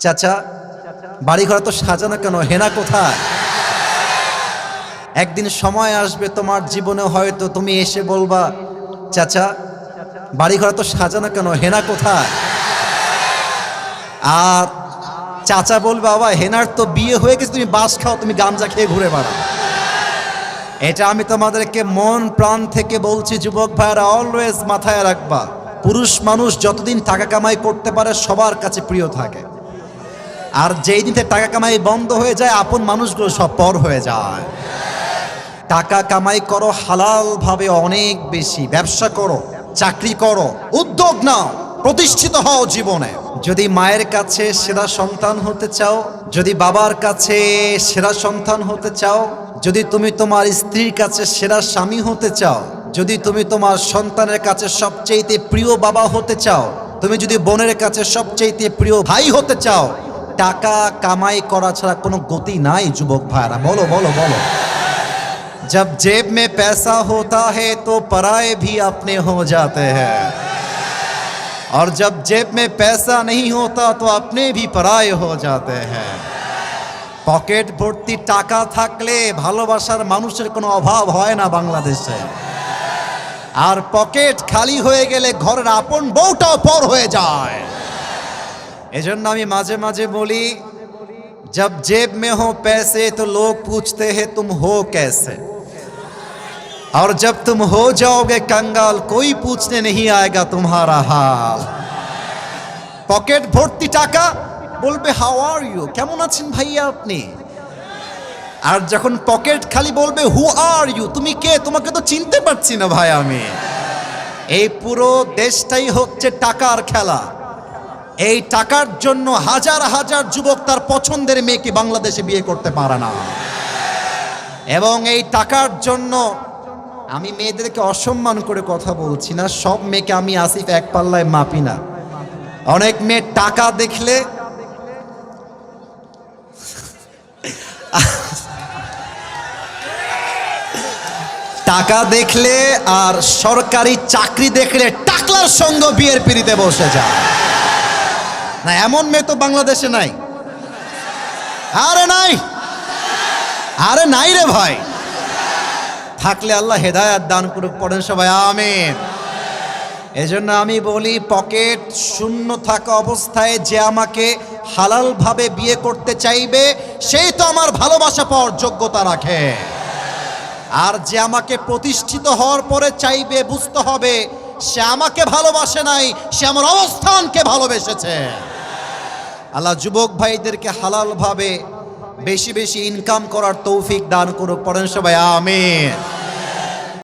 চাচা বাড়িঘর তো সাজানো কেন, হেনা কোথায়? একদিন সময় আসবে তোমার জীবনে, হয়তো তুমি এসে বলবা, চাচা বাড়িঘর তো সাজানো কেন, হেনা কোথায়? আর চাচা বলবে, বাবা হেনার তো বিয়ে হয়ে গেছে, তুমি বাস খাও, তুমি গাঞ্জা খেয়ে ঘুরে বেড়াও। এটা আমি তোমাদেরকে মন প্রাণ থেকে বলছি, যুবক ভাইরা অলওয়েজ মাথায় রাখবা, পুরুষ মানুষ যতদিন টাকা কামাই করতে পারে সবার কাছে প্রিয় থাকে, আর যেই দিন থেকে টাকা কামাই বন্ধ হয়ে যায় আপন মানুষগুলো সব পর হয়ে যায়। টাকা কামাই করো হালাল ভাবে, অনেক বেশি ব্যবসা করো, চাকরি করো, উদ্যোগ নাও, প্রতিষ্ঠিত হও জীবনে। যদি মায়ের কাছে সেরা সন্তান হতে চাও, যদি বাবার কাছে সেরা সন্তান হতে চাও, যদি তুমি তোমার স্ত্রীর কাছে সেরা স্বামী হতে চাও, যদি তুমি তোমার সন্তানের কাছে সবচেয়ে প্রিয় বাবা হতে চাও, তুমি যদি বোনের কাছে সবচেয়ে প্রিয় ভাই হতে চাও, টাকা কামাই করা ছাড়া কোনো গতি নাই যুবক ভাইরা। বলো বলো বলো। जब जेब में पैसा होता है तो पराये भी अपने हो जाते हैं, और जब जेब में पैसा नहीं होता तो अपने भी पराये हो जाते हैं। পকেট ভর্তি টাকা থাকলে ভালোবাসার মানুষের কোনো অভাব হয় না বাংলাদেশে, আর পকেট খালি হয়ে গেলে ঘরের আপন বউটাও পর হয়ে যায়। এজন্য আমি মাঝে মাঝে বলি, जब जेब में हो पैसे तो लोग पूछते हैं तुम हो कैसे, और जब तुम हो जाओगे कंगाल कोई पूछने नहीं आएगा तुम्हारा हाल। পকেট ভর্তি টাকা, বলবে হাউ আর ইউ, কেমন আছেন ভাইয়া আপনি, আর যখন পকেট খালি বলবে হু আর ইউ, তুমি কে, তোমাকে তো চিনতে পারছি না ভাই আমি। এই পুরো দেশটাই হচ্ছে টাকার খেলা। এই টাকার জন্য হাজার হাজার যুবক তার পছন্দের মেয়েকে বাংলাদেশে বিয়ে করতে পারে না, এবং এই টাকার জন্য আমি মেয়েদেরকে অসম্মান করে কথা বলছি না, সব মেয়েকে আমি আসিফ এক পাল্লায় মাপি না। অনেক মেয়ে টাকা দেখলে টাকা দেখলে আর সরকারি চাকরি দেখলে টাকলার সঙ্গ বিয়ের পিড়িতে বসে যায় না, এমন মেয়ে তো বাংলাদেশে নাই। আরে নাই, আরে নাই রে ভাই, থাকলে আল্লাহ হেদায়েত দান করুক, পড়েন সবাই আমিন। এজন্য আমি বলি, পকেট শূন্য থাকা অবস্থায় যে আমাকে হালাল ভাবে বিয়ে করতে চাইবে সেই তো আমার ভালোবাসা পাওয়ার যোগ্যতা রাখে, আর যে আমাকে প্রতিষ্ঠিত হওয়ার পরে চাইবে, বুঝতে হবে সে আমাকে ভালোবাসে নাই, সে আমার অবস্থানকে ভালোবেসেছে। আল্লাহ যুবক ভাইদেরকে হালাল ভাবে বেশি বেশি ইনকাম করার তৌফিক দান করুক, পড়েন সবাই আমিন।